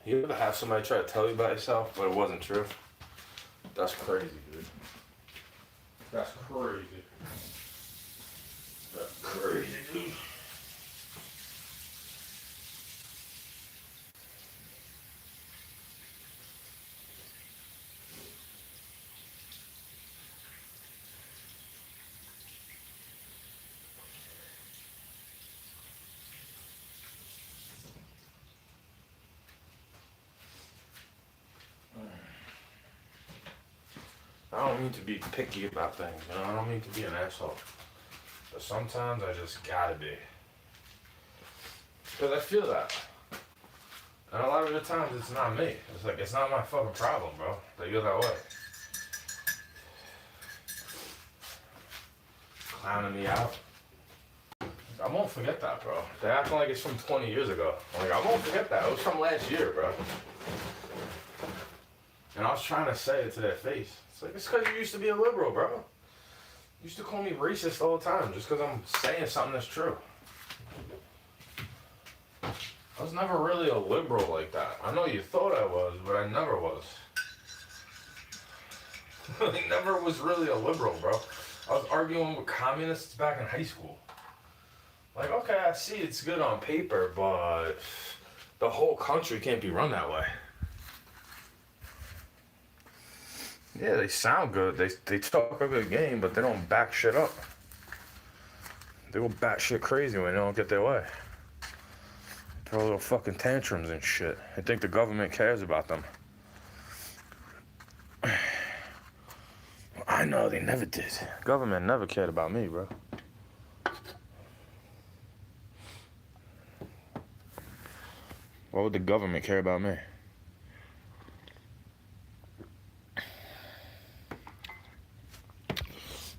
You ever have somebody try to tell you about yourself, but it wasn't true? That's crazy, dude. That's crazy. That's crazy, dude. I don't mean to be picky about things, you know? I don't mean to be an asshole. But sometimes I just gotta be. Because I feel that. And a lot of the times it's not me. It's like, it's not my fucking problem, bro, that you're that way. Clowning me out. I won't forget that, bro. They're acting like it's from 20 years ago. Like, I won't forget that. It was from last year, bro. And I was trying to say it to their face. It's like, it's because you used to be a liberal, bro. You used to call me racist all the time just because I'm saying something that's true. I was never really a liberal like that. I know you thought I was, but I never was. I never was really a liberal, bro. I was arguing with communists back in high school. Like, okay, I see it's good on paper, but the whole country can't be run that way. Yeah, they sound good. They talk a good game, but they don't back shit up. They will bat shit crazy when they don't get their way. Throw little fucking tantrums and shit. They think the government cares about them. I know they never did. Government never cared about me, bro. Why would the government care about me?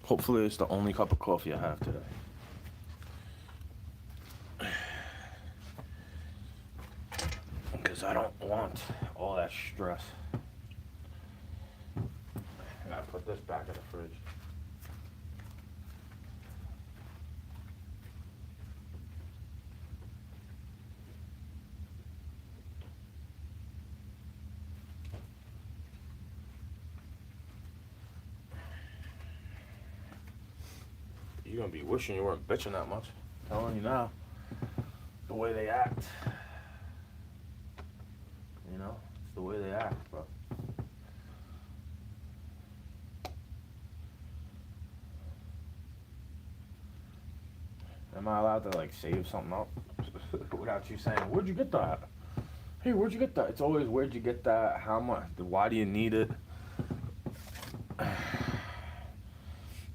Hopefully it's the only cup of coffee I have today. Because I don't want all that stress. I gotta put this back in the fridge. You're gonna be wishing you weren't bitching that much. I'm telling you now. The way they act. You know? It's the way they act, bro. Am I allowed to, like, save something up? Without you saying, where'd you get that? Hey, where'd you get that? It's always, where'd you get that? How much? Why do you need it?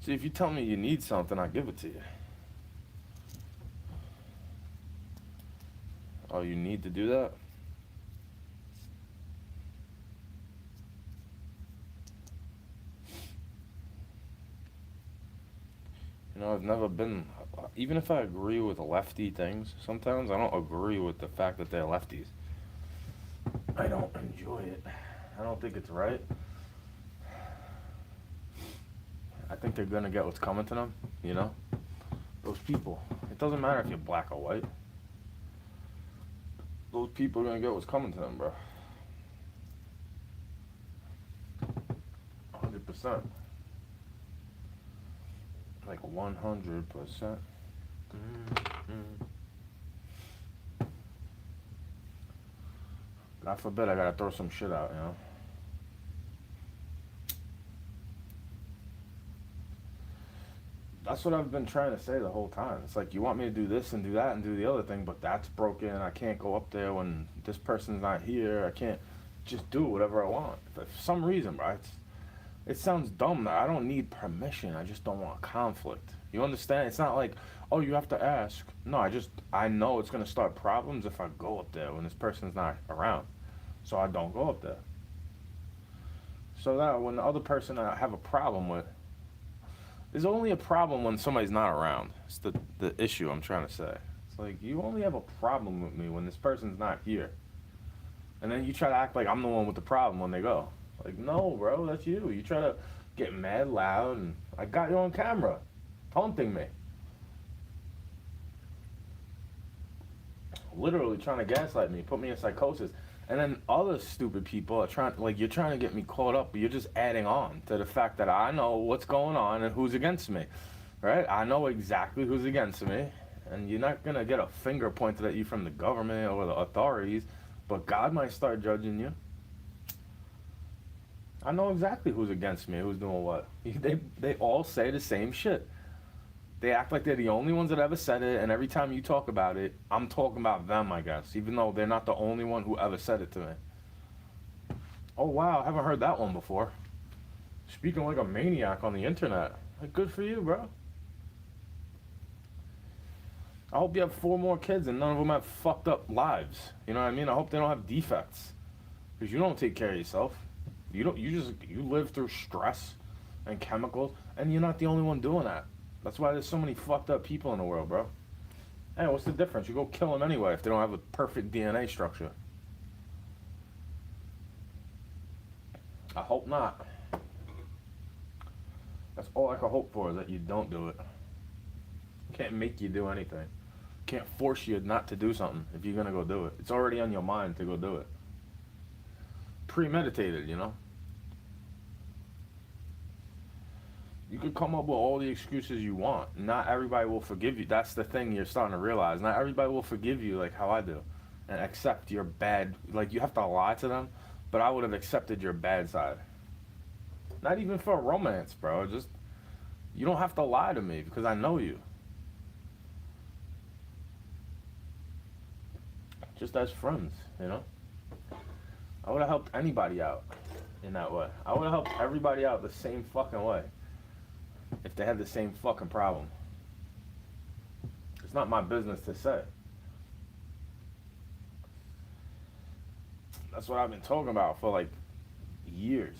See, if you tell me you need something, I give it to you. Oh, you need to do that? You know, I've never been, even if I agree with lefty things, sometimes I don't agree with the fact that they're lefties. I don't enjoy it. I don't think it's right. I think they're gonna get what's coming to them, you know? Those people. It doesn't matter if you're black or white. Those people are gonna get what's coming to them, bro. 100%. Like 100%. God forbid I gotta throw some shit out, you know? That's what I've been trying to say the whole time. It's like, you want me to do this and do that and do the other thing, but that's broken. I can't go up there when this person's not here. I can't just do whatever I want. But for some reason, bro, it sounds dumb that I don't need permission. I just don't want conflict. You understand? It's not like, oh, you have to ask. No, I know it's going to start problems if I go up there when this person's not around. So I don't go up there. So that when the other person I have a problem with, there's only a problem when somebody's not around. It's the issue I'm trying to say. It's like, you only have a problem with me when this person's not here. And then you try to act like I'm the one with the problem when they go. Like, no, bro, that's you. You try to get mad loud, and I got you on camera, taunting me. Literally trying to gaslight me, put me in psychosis. And then other stupid people are trying, like, you're trying to get me caught up, but you're just adding on to the fact that I know what's going on and who's against me, right? I know exactly who's against me, and you're not gonna get a finger pointed at you from the government or the authorities, but God might start judging you. I know exactly who's against me, who's doing what. They all say the same shit. They act like they're the only ones that ever said it, and every time you talk about it, I'm talking about them, I guess, even though they're not the only one who ever said it to me. Oh, wow, I haven't heard that one before. Speaking like a maniac on the internet. Like, good for you, bro. I hope you have 4 more kids and none of them have fucked up lives. You know what I mean? I hope they don't have defects. Because you don't take care of yourself. You live through stress and chemicals, and you're not the only one doing that. That's why there's so many fucked up people in the world, bro. Hey, what's the difference? You go kill them anyway if they don't have a perfect DNA structure. I hope not. That's all I can hope for, is that you don't do it. Can't make you do anything. Can't force you not to do something if you're gonna go do it. It's already on your mind to go do it. Premeditated, you know? You could come up with all the excuses you want. Not everybody will forgive you. That's the thing you're starting to realize. Not everybody will forgive you like how I do and accept your bad. Like, you have to lie to them, but I would have accepted your bad side. Not even for romance, bro. Just, you don't have to lie to me because I know you. Just as friends, you know? I would have helped anybody out in that way. I would have helped everybody out the same fucking way if they had the same fucking problem. It's not my business to say. That's what I've been talking about for like years.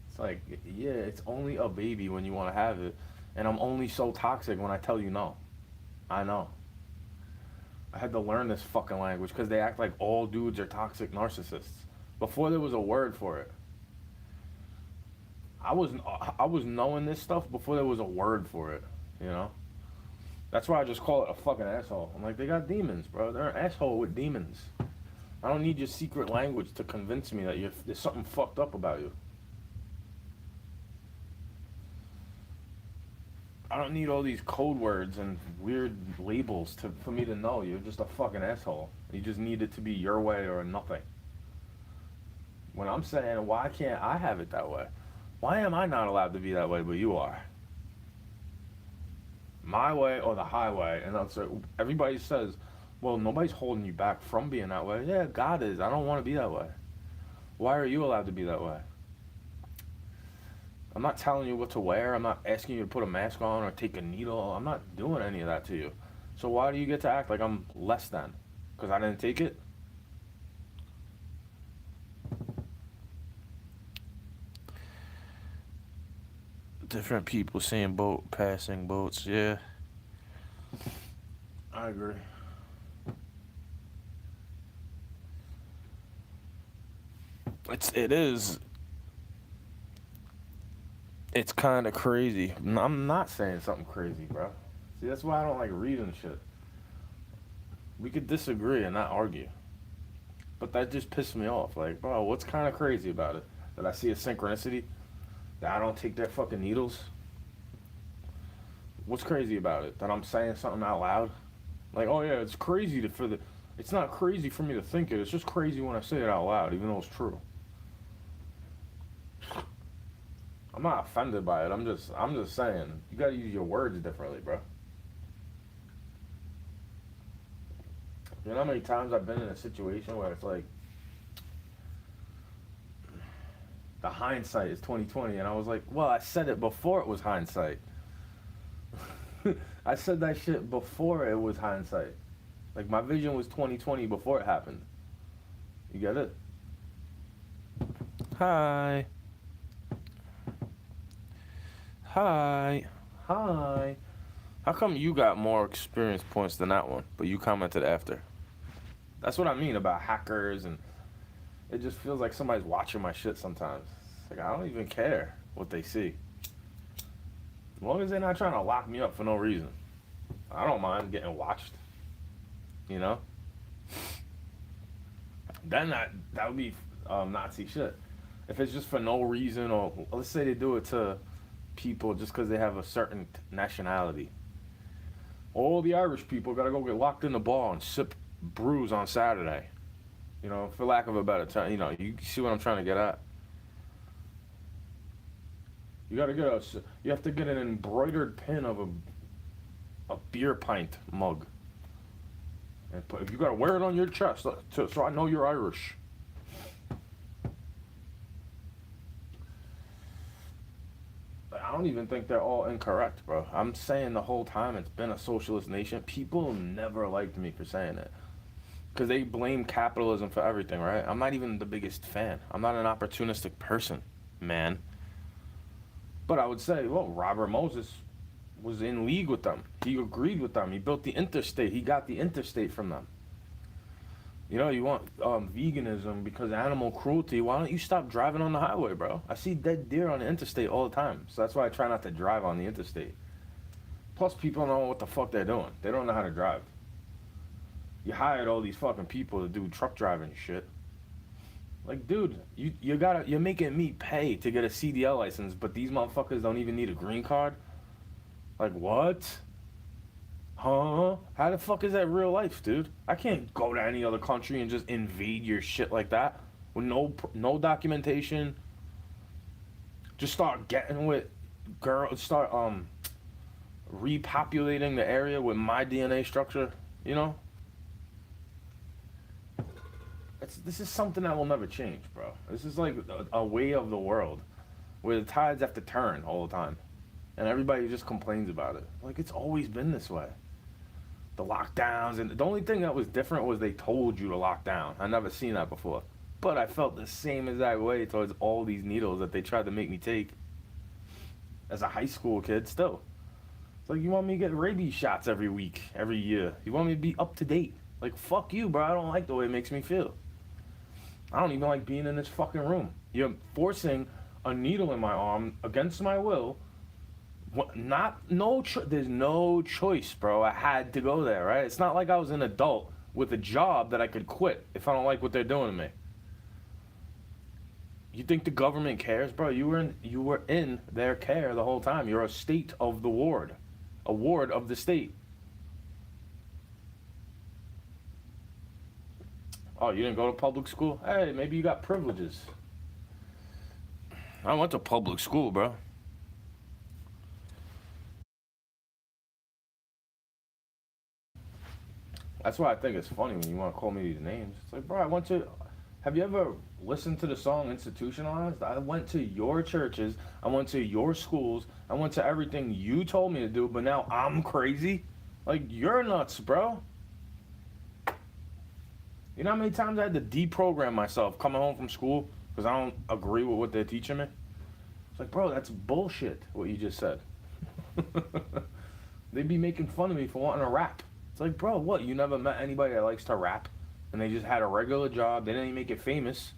It's like, yeah, it's only a baby when you want to have it, and I'm only so toxic when I tell you no. I know. I had to learn this fucking language because they act like all dudes are toxic narcissists. Before there was a word for it. I was knowing this stuff before there was a word for it, you know? That's why I just call it a fucking asshole. I'm like, they got demons, bro. They're an asshole with demons. I don't need your secret language to convince me that there's something fucked up about you. I don't need all these code words and weird labels for me to know you're just a fucking asshole. You just need it to be your way or nothing. When I'm saying, why can't I have it that way? Why am I not allowed to be that way, but you are? My way or the highway. And everybody says, well, nobody's holding you back from being that way. Yeah, God is. I don't want to be that way. Why are you allowed to be that way? I'm not telling you what to wear. I'm not asking you to put a mask on or take a needle. I'm not doing any of that to you. So why do you get to act like I'm less than? Because I didn't take it? Different people seeing passing boats, yeah. I agree. It is. It's kind of crazy. I'm not saying something crazy, bro. See, that's why I don't like reading shit. We could disagree and not argue. But that just pissed me off. Like, bro, what's kind of crazy about it? That I see a synchronicity? That I don't take their fucking needles? What's crazy about it? That I'm saying something out loud? Like, oh yeah, it's crazy it's not crazy for me to think it. It's just crazy when I say it out loud, even though it's true. I'm not offended by it. I'm just saying, you gotta use your words differently, bro. You know how many times I've been in a situation where it's like, the hindsight is 2020, and I was like, well, I said it before it was hindsight. I said that shit before it was hindsight. Like, my vision was 2020 before it happened. You get it? Hi. Hi. Hi. How come you got more experience points than that one, but you commented after? That's what I mean about hackers, and it just feels like somebody's watching my shit sometimes. It's like, I don't even care what they see. As long as they're not trying to lock me up for no reason. I don't mind getting watched. You know? then that would be Nazi shit. If it's just for no reason, or let's say they do it to people just because they have a certain nationality. All the Irish people gotta go get locked in the bar and sip brews on Saturday. You know, for lack of a better term. You know, you see what I'm trying to get at. You gotta get you have to get an embroidered pin of a beer pint mug. And you gotta wear it on your chest so I know you're Irish. But I don't even think they're all incorrect, bro. I'm saying the whole time it's been a socialist nation. People never liked me for saying it. Because they blame capitalism for everything, right? I'm not even the biggest fan. I'm not an opportunistic person, man. But I would say, well, Robert Moses was in league with them. He agreed with them. He built the interstate. He got the interstate from them. You know, you want veganism because animal cruelty. Why don't you stop driving on the highway, bro? I see dead deer on the interstate all the time. So that's why I try not to drive on the interstate. Plus, people don't know what the fuck they're doing. They don't know how to drive. You hired all these fucking people to do truck driving shit. Like, dude, you're making me pay to get a CDL license, but these motherfuckers don't even need a green card? Like, what? Huh? How the fuck is that real life, dude? I can't go to any other country and just invade your shit like that with no documentation. Just start getting with girls, start repopulating the area with my DNA structure, you know? This is something that will never change, bro. This is like a way of the world where the tides have to turn all the time. And everybody just complains about it. Like, it's always been this way. The lockdowns, and the only thing that was different was they told you to lock down. I never seen that before. But I felt the same exact way towards all these needles that they tried to make me take as a high school kid still. It's like, you want me to get rabies shots every week, every year. You want me to be up to date. Like, fuck you, bro. I don't like the way it makes me feel. I don't even like being in this fucking room. You're forcing a needle in my arm against my will. There's no choice, bro. I had to go there, right? It's not like I was an adult with a job that I could quit if I don't like what they're doing to me. You think the government cares, bro? You were in their care the whole time. You're a state of the ward, a ward of the state. Oh, you didn't go to public school? Hey, maybe you got privileges. I went to public school, bro. That's why I think it's funny when you want to call me these names. It's like, bro, have you ever listened to the song Institutionalized? I went to your churches, I went to your schools, I went to everything you told me to do, but now I'm crazy? Like, you're nuts, bro. You know how many times I had to deprogram myself coming home from school because I don't agree with what they're teaching me? It's like, bro, that's bullshit, what you just said. They'd be making fun of me for wanting to rap. It's like, bro, what? You never met anybody that likes to rap? And they just had a regular job. They didn't even make it famous.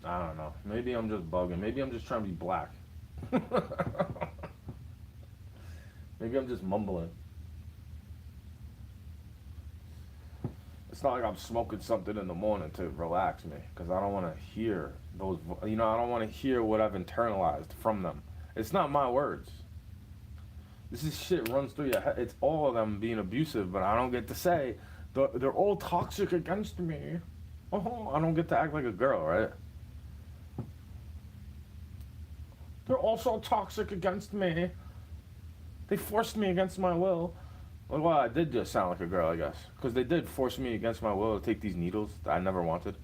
I don't know. Maybe I'm just bugging. Maybe I'm just trying to be black. Maybe I'm just mumbling. It's not like I'm smoking something in the morning to relax me, because I don't want to hear those, I don't want to hear what I've internalized from them. It's not my words. This is shit runs through your head. It's all of them being abusive, but I don't get to say, they're all toxic against me. Oh, I don't get to act like a girl, right? They're also toxic against me. They forced me against my will. Well, I did just sound like a girl, I guess. Because they did force me against my will to take these needles that I never wanted.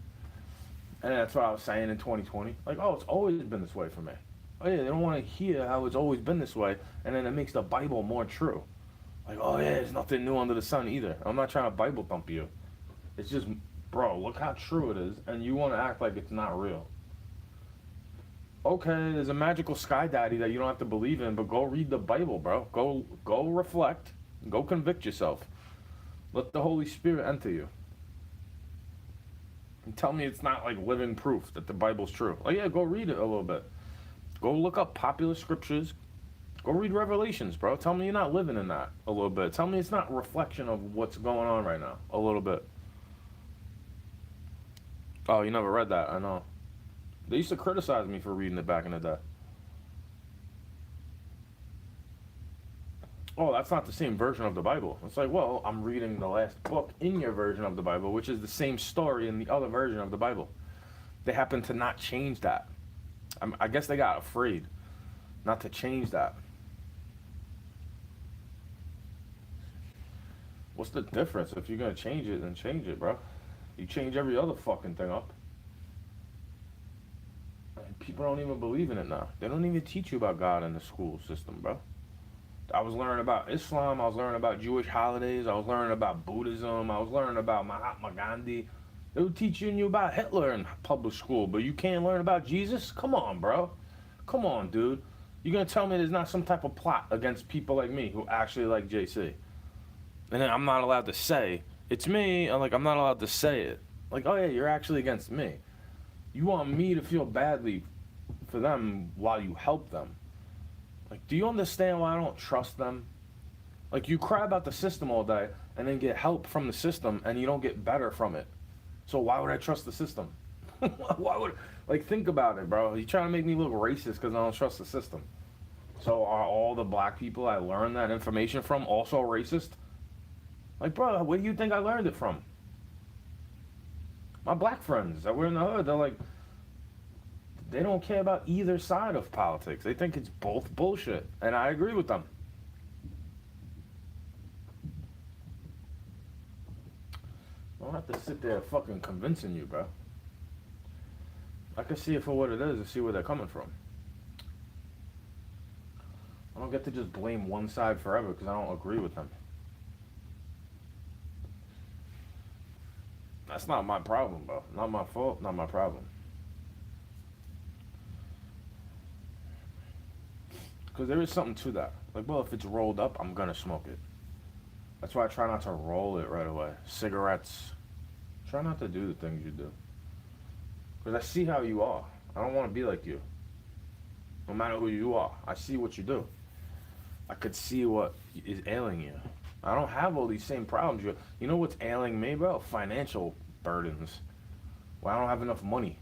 And that's what I was saying in 2020. Like, oh, it's always been this way for me. Oh, yeah, they don't want to hear how it's always been this way. And then it makes the Bible more true. Like, oh, yeah, there's nothing new under the sun either. I'm not trying to Bible thump you. It's just, bro, look how true it is. And you want to act like it's not real. Okay, there's a magical sky daddy that you don't have to believe in, but go read the Bible, bro. Go reflect. Go convict yourself. Let the Holy Spirit enter you. And tell me it's not like living proof that the Bible's true. Oh yeah, go read it a little bit. Go look up popular scriptures. Go read Revelations, bro. Tell me you're not living in that a little bit. Tell me it's not a reflection of what's going on right now a little bit. Oh, you never read that? I know. They used to criticize me for reading it back in the day. Oh, that's not the same version of the Bible. It's like, well, I'm reading the last book in your version of the Bible, which is the same story in the other version of the Bible. They happen to not change that. I guess they got afraid not to change that. What's the difference? If you're gonna change it, then change it, bro. You change every other fucking thing up. People don't even believe in it now. They don't even teach you about God in the school system, bro. I was learning about Islam. I was learning about Jewish holidays. I was learning about Buddhism. I was learning about Mahatma Gandhi. They were teaching you about Hitler in public school, but you can't learn about Jesus? Come on, bro. Come on, dude. You're going to tell me there's not some type of plot against people like me who actually like JC? And then I'm not allowed to say, it's me. I'm not allowed to say it. Like, oh, yeah, you're actually against me. You want me to feel badly for them while you help them. Like, do you understand why I don't trust them? Like, you cry about the system all day and then get help from the system and you don't get better from it. So why would I trust the system? Why would, like, think about it, bro. You're trying to make me look racist because I don't trust the system. So are all the black people I learned that information from also racist? Like, bro, where do you think I learned it from? My black friends that were in the hood, they're like, they don't care about either side of politics. They think it's both bullshit. And I agree with them. I don't have to sit there fucking convincing you, bro. I can see it for what it is and see where they're coming from. I don't get to just blame one side forever because I don't agree with them. That's not my problem, bro. Not my fault, not my problem. Because there is something to that. Like, well, if it's rolled up, I'm gonna smoke it. That's why I try not to roll it right away. Cigarettes. Try not to do the things you do. Because I see how you are. I don't want to be like you. No matter who you are. I see what you do. I could see what is ailing you. I don't have all these same problems. You know what's ailing me, bro? Financial burdens. Well, I don't have enough money.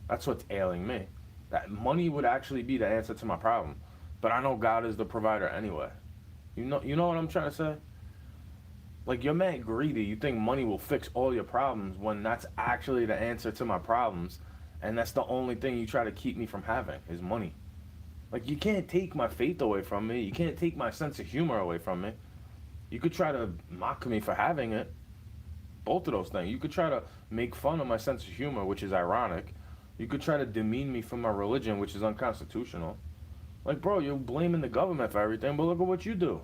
That's what's ailing me. That money would actually be the answer to my problem. But I know God is the provider anyway. You know what I'm trying to say? Like, you're mad greedy. You think money will fix all your problems when that's actually the answer to my problems. And that's the only thing you try to keep me from having is money. Like, you can't take my faith away from me. You can't take my sense of humor away from me. You could try to mock me for having it. Both of those things. You could try to make fun of my sense of humor, which is ironic. You could try to demean me for my religion, which is unconstitutional. Like, bro, you're blaming the government for everything, but look at what you do.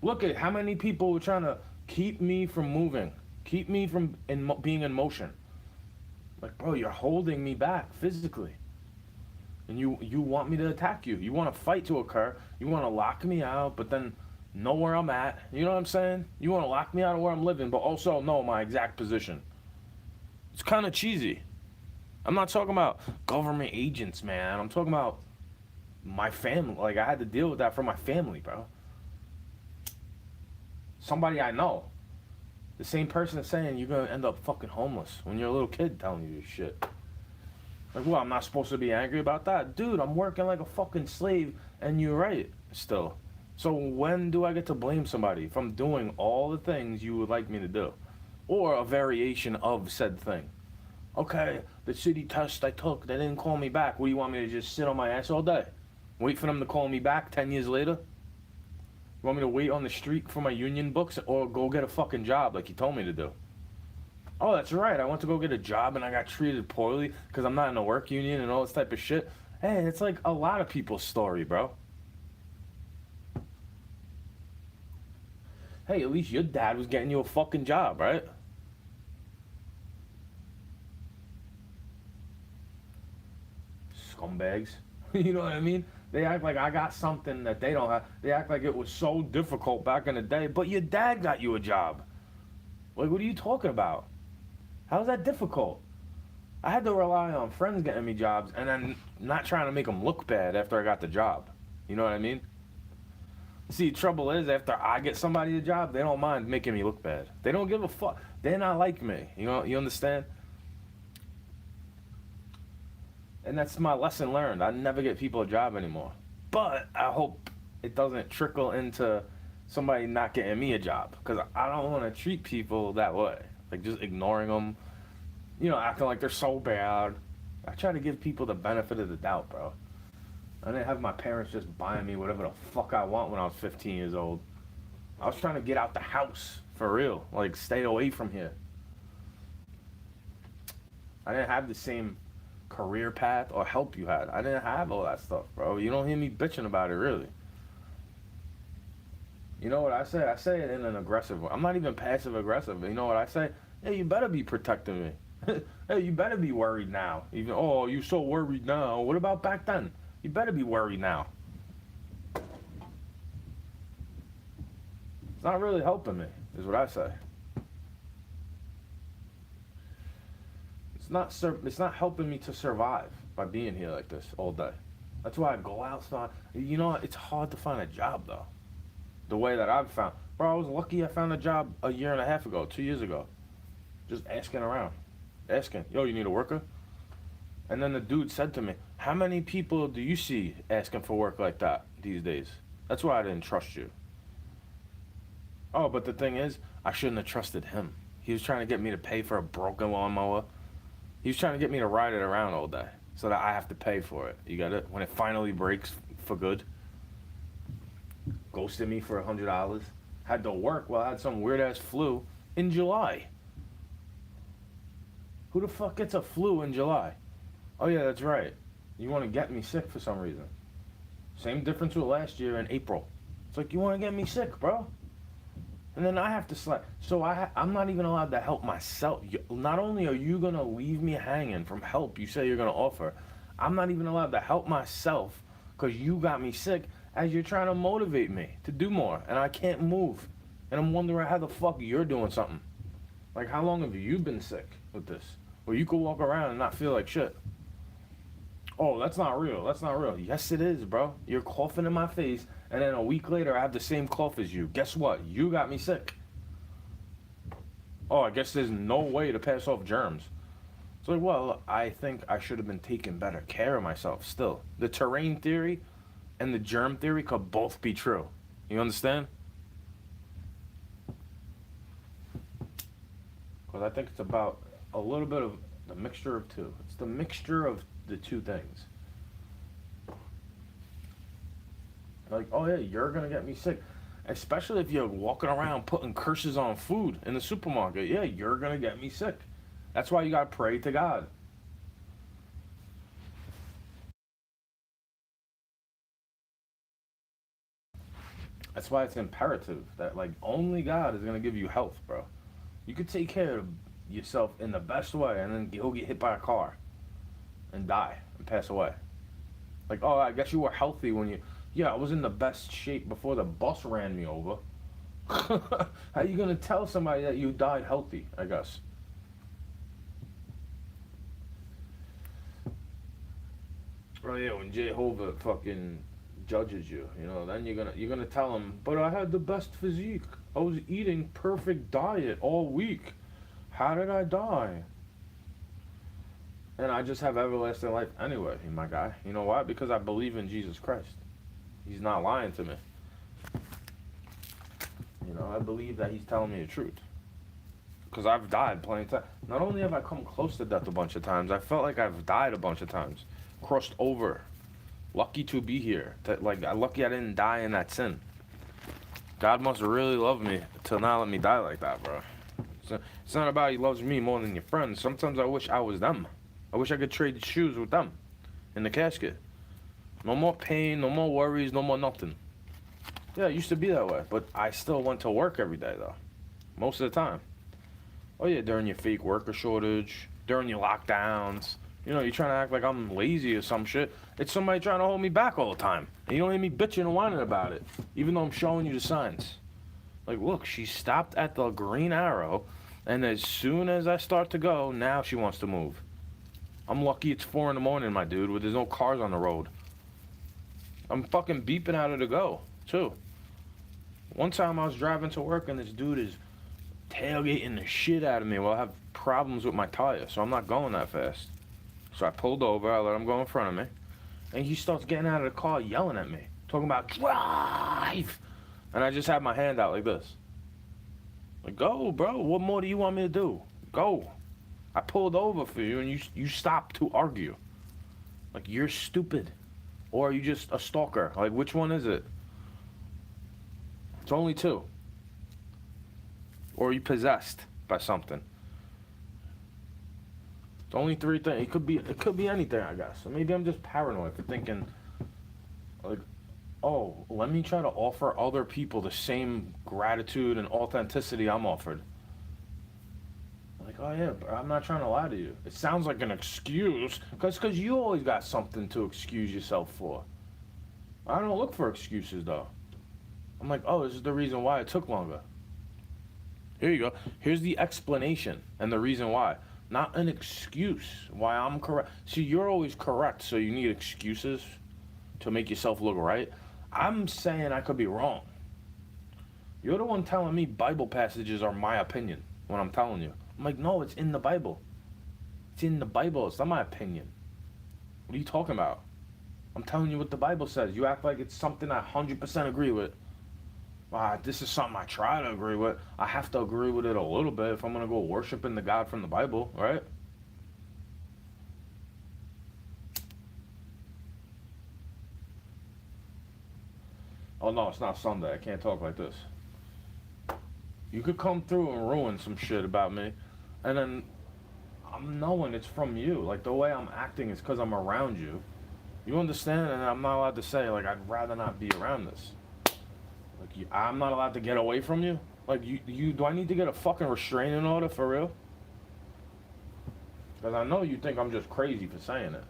Look at how many people were trying to keep me from moving, keep me from being in motion. Like, bro, you're holding me back physically. And you want me to attack you. You want a fight to occur. You want to lock me out, but then know where I'm at. You know what I'm saying? You want to lock me out of where I'm living, but also know my exact position. It's kind of cheesy. I'm not talking about government agents, man. I'm talking about my family. Like, I had to deal with that for my family, bro. Somebody I know. The same person that's saying you're going to end up fucking homeless when you're a little kid telling you this shit. Like, well, I'm not supposed to be angry about that. Dude, I'm working like a fucking slave, and you're right still. So when do I get to blame somebody if I'm doing all the things you would like me to do? Or a variation of said thing. Okay, the city test I took, they didn't call me back. What do you want me to just sit on my ass all day? Wait for them to call me back 10 years later? You want me to wait on the street for my union books or go get a fucking job like you told me to do? Oh, that's right. I went to go get a job and I got treated poorly because I'm not in a work union and all this type of shit. Hey, it's like a lot of people's story, bro. Hey, at least your dad was getting you a fucking job, right? Scumbags. You know what I mean? They act like I got something that they don't have. They act like it was so difficult back in the day, but your dad got you a job. Like, what are you talking about? How's that difficult? I had to rely on friends getting me jobs and then not trying to make them look bad after I got the job. You know what I mean? See, the trouble is, after I get somebody a job, they don't mind making me look bad. They don't give a fuck. They're not like me. You know, you understand? And that's my lesson learned. I never get people a job anymore. But I hope it doesn't trickle into somebody not getting me a job. Because I don't want to treat people that way. Like just ignoring them, acting like they're so bad. I try to give people the benefit of the doubt, bro. I didn't have my parents just buying me whatever the fuck I want when I was 15 years old. I was trying to get out the house, for real. Like, stay away from here. I didn't have the same career path or help you had. I didn't have all that stuff, bro. You don't hear me bitching about it, really. You know what I say? I say it in an aggressive way. I'm not even passive aggressive. You know what I say? Hey, you better be protecting me. Hey, you better be worried now. Even, oh, you so worried now. What about back then? You better be worried now. It's not really helping me, is what I say. It's not helping me to survive by being here like this all day. That's why I go outside. It's hard to find a job, though. The way that I've found. Bro, I was lucky I found a job a year and a half ago, 2 years ago. Just asking around. Asking, yo, you need a worker? And then the dude said to me, how many people do you see asking for work like that these days? That's why I didn't trust you. Oh, but the thing is, I shouldn't have trusted him. He was trying to get me to pay for a broken lawnmower. He was trying to get me to ride it around all day so that I have to pay for it. You got it? When it finally breaks for good. Ghosted me for $100. Had to work while I had some weird-ass flu in July. Who the fuck gets a flu in July? Oh, yeah, that's right. You want to get me sick for some reason. Same difference with last year in April. It's like, you want to get me sick, bro? And then I have to slack. So I'm not even allowed to help myself. Not only are you going to leave me hanging from help you say you're going to offer, I'm not even allowed to help myself because you got me sick as you're trying to motivate me to do more. And I can't move. And I'm wondering how the fuck you're doing something. Like, how long have you been sick with this? Where you could walk around and not feel like shit. Oh, that's not real. That's not real. Yes, it is, bro. You're coughing in my face, and then a week later, I have the same cough as you. Guess what? You got me sick. Oh, I guess there's no way to pass off germs. It's like, well, I think I should have been taking better care of myself still. The terrain theory and the germ theory could both be true. You understand? Because I think it's about a little bit of the mixture of two. It's the mixture of the two things. Like, oh yeah, you're gonna get me sick. Especially if you're walking around putting curses on food in the supermarket. Yeah, you're gonna get me sick. That's why you gotta pray to God. That's why it's imperative that, like, only God is gonna give you health, bro. You could take care of yourself in the best way, and then you'll get hit by a car and die and pass away. Like, oh, I guess you were healthy when you... Yeah, I was in the best shape before the bus ran me over. How you gonna tell somebody that you died healthy, I guess? Oh yeah, when Jehovah fucking judges you, then you're gonna tell him, but I had the best physique. I was eating perfect diet all week. How did I die? And I just have everlasting life anyway, my guy. You know why? Because I believe in Jesus Christ. He's not lying to me. I believe that he's telling me the truth. Because I've died plenty of times. Not only have I come close to death a bunch of times, I felt like I've died a bunch of times. Crossed over. Lucky to be here. Lucky I didn't die in that sin. God must really love me to not let me die like that, bro. It's not about he loves me more than your friends. Sometimes I wish I was them. I wish I could trade shoes with them in the casket. No more pain, no more worries, no more nothing. Yeah, it used to be that way, but I still went to work every day, though. Most of the time. Oh, yeah, during your fake worker shortage, during your lockdowns. You're trying to act like I'm lazy or some shit. It's somebody trying to hold me back all the time. And you don't hear me bitching and whining about it, even though I'm showing you the signs. Like, look, she stopped at the green arrow, and as soon as I start to go, now she wants to move. I'm lucky it's 4 in the morning, my dude, where there's no cars on the road. I'm fucking beeping out of the go, too. One time I was driving to work, and this dude is tailgating the shit out of me while I have problems with my tire, so I'm not going that fast. So I pulled over, I let him go in front of me, and he starts getting out of the car yelling at me, talking about drive. And I just had my hand out like this. Like, go, bro. What more do you want me to do? Go. I pulled over for you, and you stopped to argue. Like, you're stupid. Or are you just a stalker? Like, which one is it? It's only two. Or are you possessed by something? It's only three things. It could be anything, I guess. So maybe I'm just paranoid for thinking, like, oh, let me try to offer other people the same gratitude and authenticity I'm offered. Like, oh yeah, bro, I'm not trying to lie to you. It sounds like an excuse, because you always got something to excuse yourself for. I don't look for excuses, though. I'm like, oh, this is the reason why it took longer. Here you go. Here's the explanation and the reason why. Not an excuse why I'm correct. See, you're always correct, so you need excuses to make yourself look right. I'm saying I could be wrong. You're the one telling me Bible passages are my opinion when I'm telling you. I'm like, no, it's in the Bible. It's in the Bible. It's not my opinion. What are you talking about? I'm telling you what the Bible says. You act like it's something I 100% agree with. This is something I try to agree with. I have to agree with it a little bit if I'm going to go worshiping the God from the Bible, right? Oh, no, it's not Sunday. I can't talk like this. You could come through and ruin some shit about me, and then I'm knowing it's from you. Like, the way I'm acting is because I'm around you. You understand? And I'm not allowed to say, like, I'd rather not be around this. Like, I'm not allowed to get away from you? Like, do I need to get a fucking restraining order for real? Because I know you think I'm just crazy for saying it.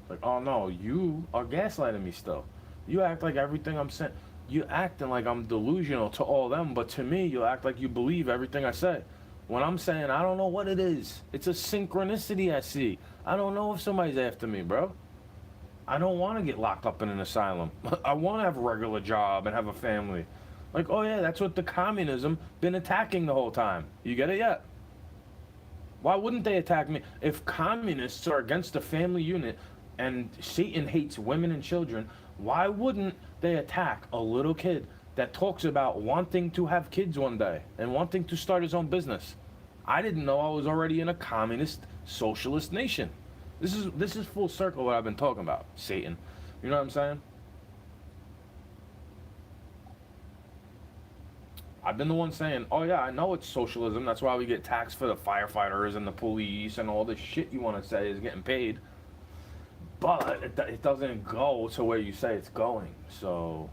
Like, oh no, you are gaslighting me still. You act like everything I'm saying, you acting like I'm delusional to all them, but to me, you act like you believe everything I say. When I'm saying, I don't know what it is. It's a synchronicity I see. I don't know if somebody's after me, bro. I don't want to get locked up in an asylum. I want to have a regular job and have a family. Like, oh yeah, that's what the communism been attacking the whole time. You get it yet? Why wouldn't they attack me? If communists are against the family unit and Satan hates women and children, why wouldn't they attack a little kid that talks about wanting to have kids one day and wanting to start his own business? I didn't know I was already in a communist, socialist nation. This is full circle what I've been talking about, Satan. You know what I'm saying? I've been the one saying, oh yeah, I know it's socialism. That's why we get taxed for the firefighters and the police and all this shit you want to say is getting paid. But it doesn't go to where you say it's going. So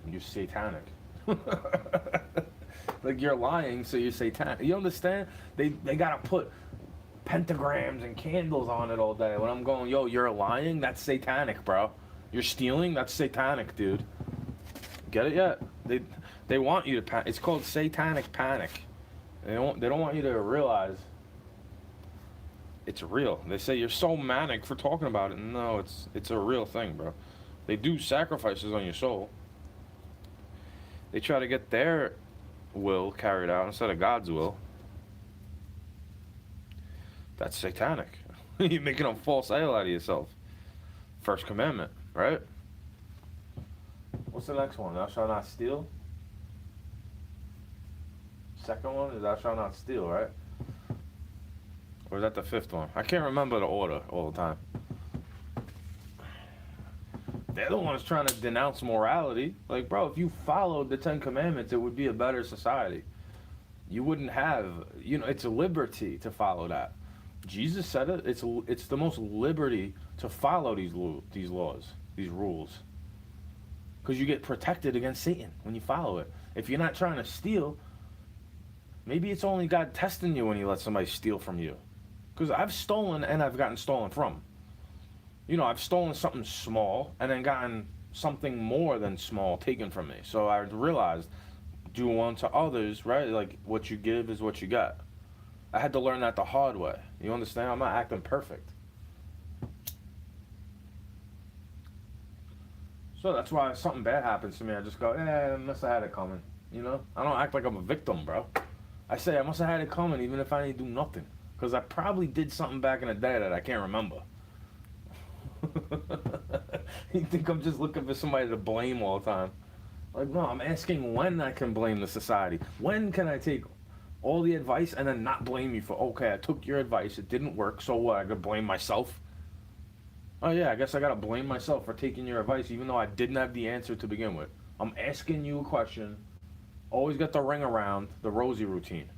you're satanic. Like, you're lying, so you're satanic. You understand? They gotta put pentagrams and candles on it all day. When I'm going, yo, you're lying? That's satanic, bro. You're stealing? That's satanic, dude. Get it yet? They want you to panic. It's called satanic panic. They don't want you to realize it's real. They say you're so manic for talking about it. No, it's a real thing, bro. They do sacrifices on your soul. They try to get their will carried out instead of God's will. That's satanic. You're making a false idol out of yourself. First commandment, right? What's the next one? Thou shalt not steal. Second one is thou shalt not steal, right? Or is that the fifth one? I can't remember the order all the time. They're the ones trying to denounce morality. Like, bro, if you followed the Ten Commandments, it would be a better society. You wouldn't have, it's a liberty to follow that. Jesus said it. It's the most liberty to follow these laws, these rules. Because you get protected against Satan when you follow it. If you're not trying to steal, maybe it's only God testing you when he lets somebody steal from you. Because I've stolen and I've gotten stolen from. I've stolen something small and then gotten something more than small taken from me. So I realized, do unto others, right? Like, what you give is what you got. I had to learn that the hard way. You understand? I'm not acting perfect. So that's why if something bad happens to me, I just go, I must have had it coming. I don't act like I'm a victim, bro. I say I must have had it coming even if I didn't do nothing. Because I probably did something back in the day that I can't remember. You think I'm just looking for somebody to blame all the time? Like, no, I'm asking when I can blame the society. When can I take all the advice and then not blame you for, okay, I took your advice, it didn't work, so what? I gotta blame myself? Oh yeah, I guess I gotta blame myself for taking your advice even though I didn't have the answer to begin with. I'm asking you a question, always got the ring around the Rosie routine.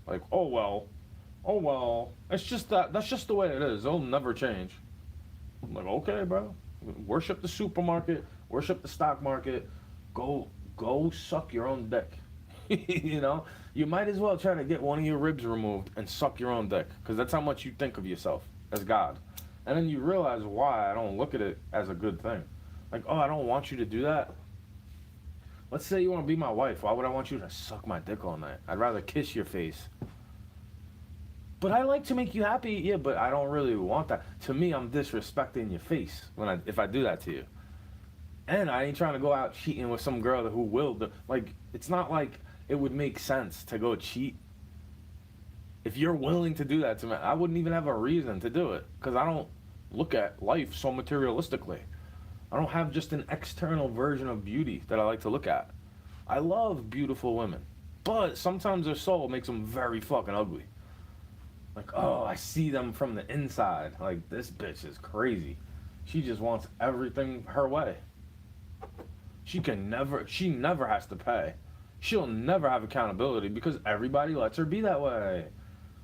Like, oh well, it's just that's just the way it is. It'll never change. I'm like, okay, bro. Worship the supermarket, worship the stock market, go suck your own dick. You know? You might as well try to get one of your ribs removed and suck your own dick, because that's how much you think of yourself as God. And then you realize why I don't look at it as a good thing. Like, oh, I don't want you to do that. Let's say you want to be my wife. Why would I want you to suck my dick all night? I'd rather kiss your face. But I like to make you happy. Yeah, but I don't really want that. To me, I'm disrespecting your face if I do that to you. And I ain't trying to go out cheating with some girl who will. Like, it's not like it would make sense to go cheat. If you're willing to do that to me, I wouldn't even have a reason to do it. Because I don't look at life so materialistically. I don't have just an external version of beauty that I like to look at. I love beautiful women. But sometimes their soul makes them very fucking ugly. Like, oh, I see them from the inside. Like, this bitch is crazy. She just wants everything her way. She never has to pay. She'll never have accountability because everybody lets her be that way.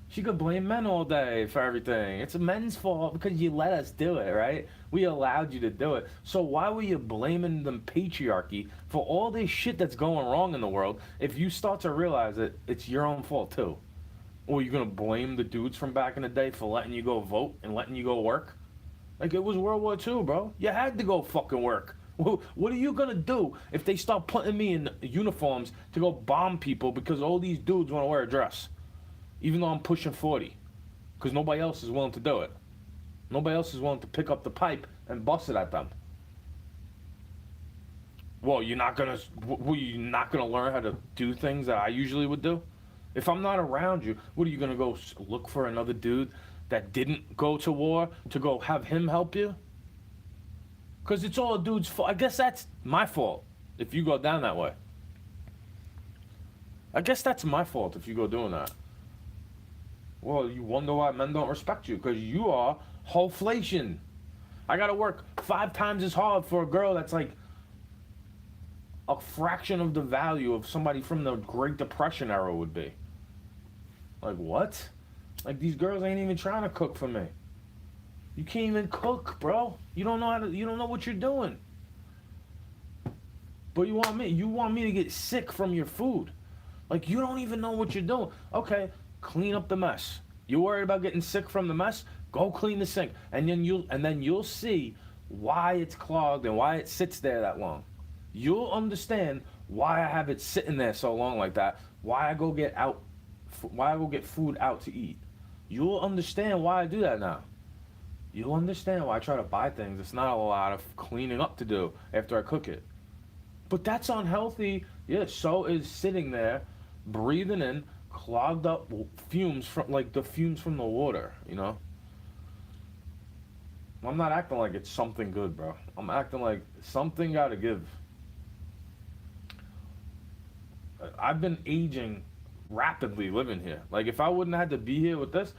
She could blame men all day for everything. It's men's fault because you let us do it, right? We allowed you to do it. So why were you blaming the patriarchy for all this shit that's going wrong in the world if you start to realize that it's your own fault too? Or you're going to blame the dudes from back in the day for letting you go vote and letting you go work? Like, it was World War II, bro. You had to go fucking work. What are you going to do if they start putting me in uniforms to go bomb people because all these dudes want to wear a dress? Even though I'm pushing 40. Because nobody else is willing to do it. Nobody else is willing to pick up the pipe and bust it at them. Well, you're not going to learn how to do things that I usually would do? If I'm not around you, what are you going to go look for another dude that didn't go to war to go have him help you? Because it's all a dude's fault. I guess that's my fault if you go down that way. I guess that's my fault if you go doing that. Well, you wonder why men don't respect you, because you are wholeflation. I got to work 5 times as hard for a girl that's like a fraction of the value of somebody from the Great Depression era would be. Like, what? Like, these girls ain't even trying to cook for me. You can't even cook, bro. You don't know what you're doing. But you want me to get sick from your food. Like, you don't even know what you're doing. Okay, clean up the mess. You worried about getting sick from the mess? Go clean the sink. And then you'll see why it's clogged and why it sits there that long. You'll understand why I have it sitting there so long like that. Why I go get food out to eat. You'll understand why I do that now. You'll understand why I try to buy things. It's not a lot of cleaning up to do after I cook it. But that's unhealthy. Yeah, so is sitting there, breathing in clogged up fumes from the water, you know? I'm not acting like it's something good, bro. I'm acting like something gotta give. I've been aging rapidly living here. Like, if I wouldn't have had to be here with this,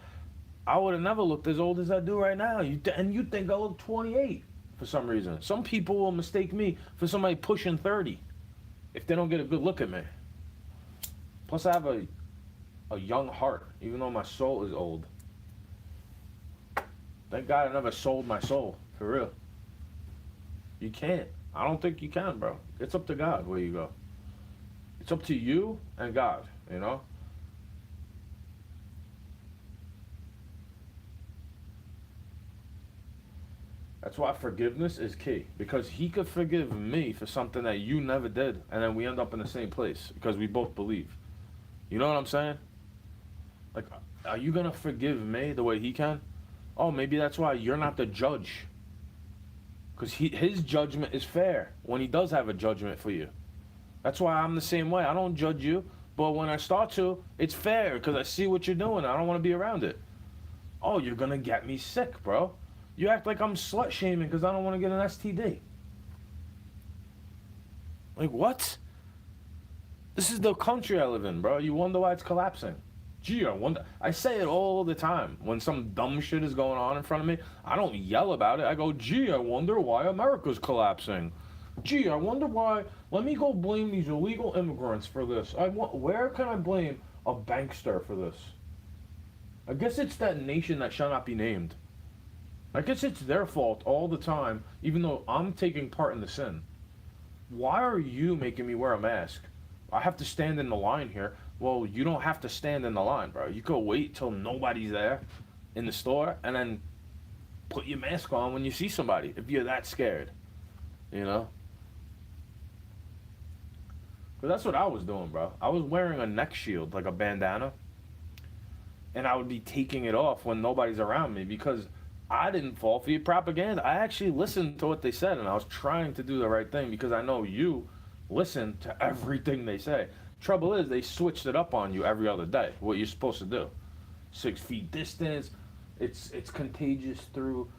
I would have never looked as old as I do right now. And you think I look 28 for some reason. Some people will mistake me for somebody pushing 30 if they don't get a good look at me. Plus, I have a young heart, even though my soul is old. Thank God I never sold my soul, for real. You can't. I don't think you can, bro. It's up to God where you go. It's up to you and God, you know? That's why forgiveness is key. Because he could forgive me for something that you never did, and then we end up in the same place because we both believe. You know what I'm saying? Like, are you going to forgive me the way he can? Oh, maybe that's why you're not the judge. Because his judgment is fair when he does have a judgment for you. That's why I'm the same way. I don't judge you, but when I start to, it's fair because I see what you're doing. I don't want to be around it. Oh, you're gonna get me sick, bro. You act like I'm slut shaming because I don't want to get an STD. Like, what? This is the country I live in, bro. You wonder why it's collapsing. Gee, I wonder. I say it all the time. When some dumb shit is going on in front of me, I don't yell about it. I go, gee, I wonder why America's collapsing. Gee, I wonder why. Let me go blame these illegal immigrants for this. Where can I blame a bankster for this? I guess it's that nation that shall not be named. I guess it's their fault all the time, even though I'm taking part in the sin. Why are you making me wear a mask? I have to stand in the line here. Well, you don't have to stand in the line, bro. You could wait till nobody's there in the store and then put your mask on when you see somebody if you're that scared, you know? Because that's what I was doing, bro. I was wearing a neck shield, like a bandana, and I would be taking it off when nobody's around me because I didn't fall for your propaganda. I actually listened to what they said, and I was trying to do the right thing because I know you listen to everything they say. Trouble is, they switched it up on you every other day, what you're supposed to do. 6 feet distance, it's contagious through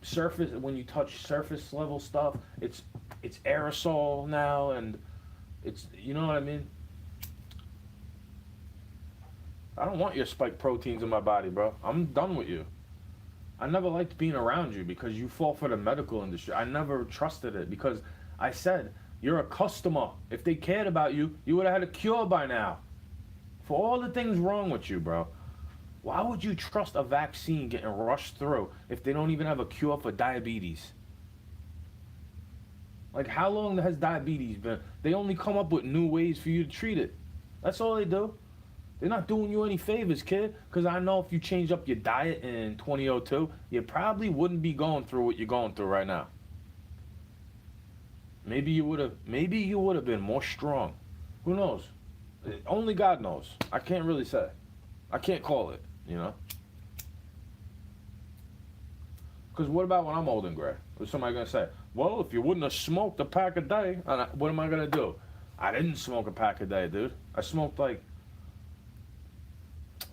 surface, when you touch surface level stuff, it's aerosol now, and it's, you know what I mean? I don't want your spike proteins in my body, bro. I'm done with you. I never liked being around you because you fall for the medical industry. I never trusted it because I said, you're a customer. If they cared about you, you would have had a cure by now. For all the things wrong with you, bro. Why would you trust a vaccine getting rushed through if they don't even have a cure for diabetes? Like, how long has diabetes been? They only come up with new ways for you to treat it. That's all they do. They're not doing you any favors, kid. Because I know if you change up your diet in 2002, you probably wouldn't be going through what you're going through right now. Maybe you would have been more strong. Who knows? Only God knows. I can't really say. I can't call it, you know? Because what about when I'm old and gray? What's somebody going to say? Well, if you wouldn't have smoked a pack a day, what am I going to do? I didn't smoke a pack a day, dude. I smoked like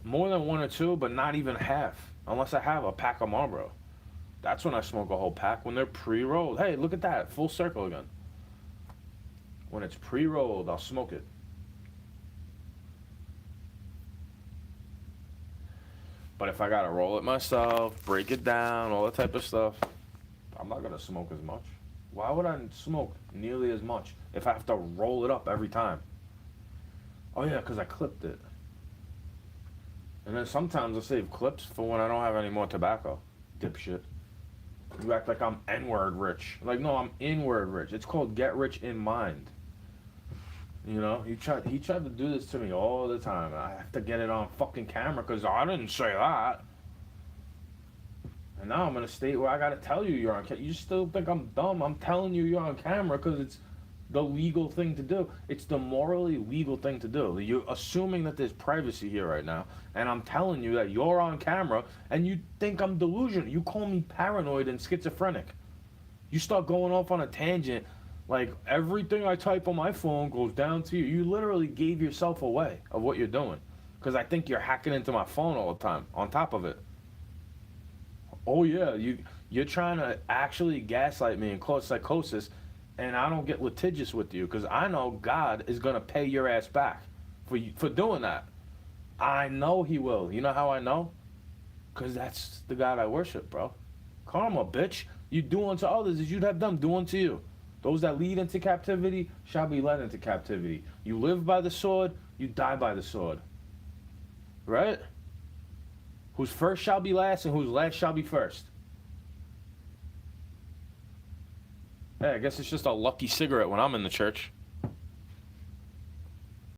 more than 1 or 2, but not even half. Unless I have a pack of Marlboro. That's when I smoke a whole pack, when they're pre-rolled. Hey, look at that. Full circle again. When it's pre-rolled, I'll smoke it. But if I gotta roll it myself, break it down, all that type of stuff, I'm not gonna smoke as much. Why would I smoke nearly as much if I have to roll it up every time? Oh yeah, because I clipped it. And then sometimes I save clips for when I don't have any more tobacco. Dipshit. You act like I'm N-word rich. Like, no, I'm inward rich. It's called get rich in mind. You know, he tried to do this to me all the time. I have to get it on fucking camera because I didn't say that. And now I'm in a state where I gotta tell you you're on camera. You still think I'm dumb? I'm telling you you're on camera because it's the legal thing to do. It's the morally legal thing to do. You're assuming that there's privacy here right now, and I'm telling you that you're on camera, and you think I'm delusional. You call me paranoid and schizophrenic. You start going off on a tangent, like everything I type on my phone goes down to you. You literally gave yourself away of what you're doing, because I think you're hacking into my phone all the time, on top of it. Oh yeah, you're trying to actually gaslight me and cause psychosis, and I don't get litigious with you because I know God is going to pay your ass back for doing that. I know he will. You know how I know? Because that's the God I worship, bro. Karma, bitch. You do unto others as you'd have them do unto you. Those that lead into captivity shall be led into captivity. You live by the sword, you die by the sword. Right? Whose first shall be last and whose last shall be first. Hey, I guess it's just a lucky cigarette when I'm in the church.